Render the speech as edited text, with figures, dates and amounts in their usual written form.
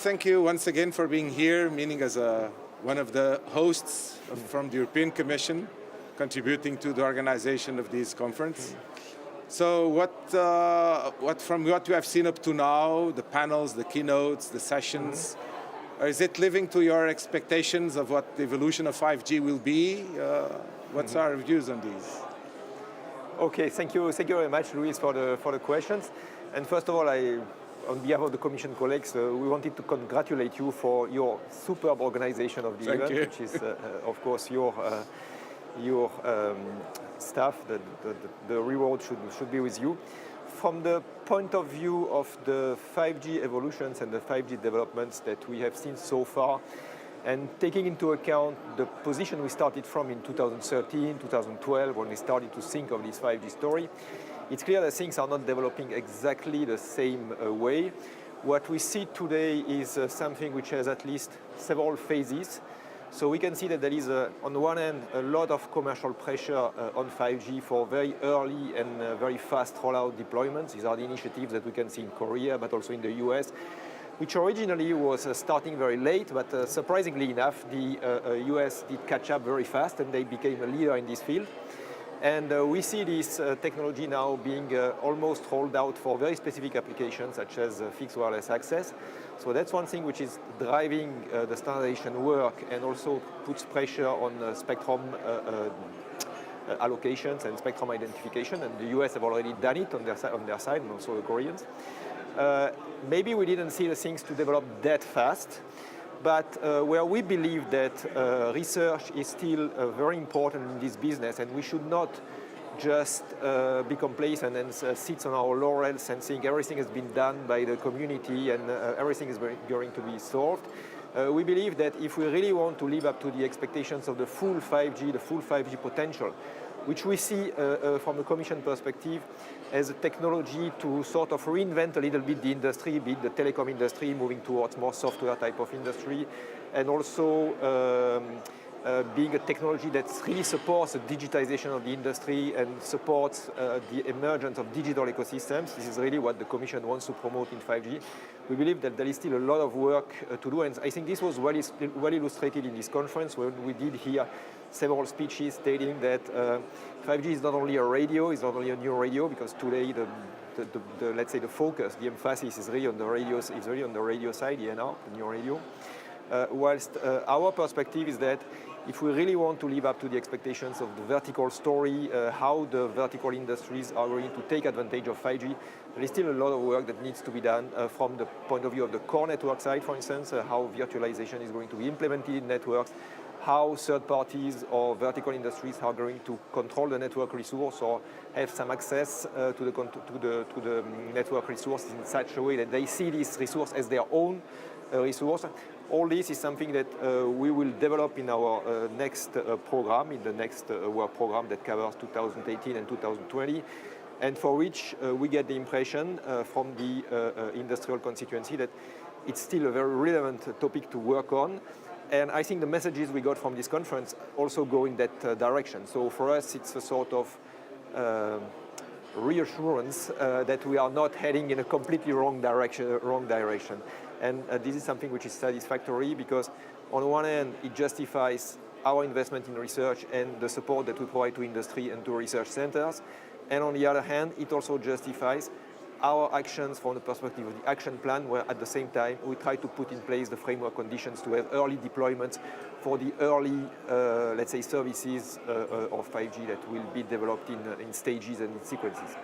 thank you once again for being here, meaning as one of the hosts from the European Commission, contributing to the organization of this conference. So from what you have seen up to now, the panels, the keynotes, the sessions, is it living to your expectations of what the evolution of 5G will be? What's our views on these? Okay, thank you very much, Luis, for the questions. And first of all, on behalf of the Commission colleagues, we wanted to congratulate you for your superb organization of the event, which is, of course, your staff. The reward should be with you. From the point of view of the 5G evolutions and the 5G developments that we have seen so far, and taking into account the position we started from in 2013, 2012, when we started to think of this 5G story, it's clear that things are not developing exactly the same way. What we see today is something which has at least several phases. So we can see that there is, on the one hand, a lot of commercial pressure on 5G for very early and very fast rollout deployments. These are the initiatives that we can see in Korea, but also in the US, which originally was starting very late, but surprisingly enough, the US did catch up very fast and they became a leader in this field. And we see this technology now being almost rolled out for very specific applications, such as fixed wireless access. So that's one thing which is driving the standardization work and also puts pressure on spectrum allocations and spectrum identification. And the US have already done it on their side, and also the Koreans. Maybe we didn't see the things to develop that fast. But where we believe that research is still very important in this business, and we should not just be complacent and sit on our laurels and think everything has been done by the community and everything is going to be solved. We believe that if we really want to live up to the expectations of the full 5G potential, which we see from a Commission perspective as a technology to sort of reinvent a little bit the industry, be it the telecom industry, moving towards more software type of industry, and also being a technology that really supports the digitization of the industry and supports the emergence of digital ecosystems. This is really what the Commission wants to promote in 5G. We believe that there is still a lot of work to do, and I think this was well illustrated in this conference when we did hear several speeches stating that 5G is not only a radio, it's not only a new radio, because today let's say the focus, the emphasis is really on the radios, is really on the radio side, the NR, the new radio. Whilst our perspective is that if we really want to live up to the expectations of the vertical story, how the vertical industries are going to take advantage of 5G, there is still a lot of work that needs to be done from the point of view of the core network side, for instance, how virtualization is going to be implemented in networks, how third parties or vertical industries are going to control the network resource or have some access to the network resource in such a way that they see this resource as their own resource. All this is something that we will develop in our next program, in the next work program that covers 2018 and 2020, and for which we get the impression from the industrial constituency that it's still a very relevant topic to work on. And I think the messages we got from this conference also go in that direction. So for us, it's a sort of reassurance that we are not heading in a completely wrong direction. And this is something which is satisfactory because on the one hand, it justifies our investment in research and the support that we provide to industry and to research centers. And on the other hand, it also justifies our actions from the perspective of the action plan, where at the same time we try to put in place the framework conditions to have early deployments for the early, let's say, services of 5G that will be developed in stages and in sequences.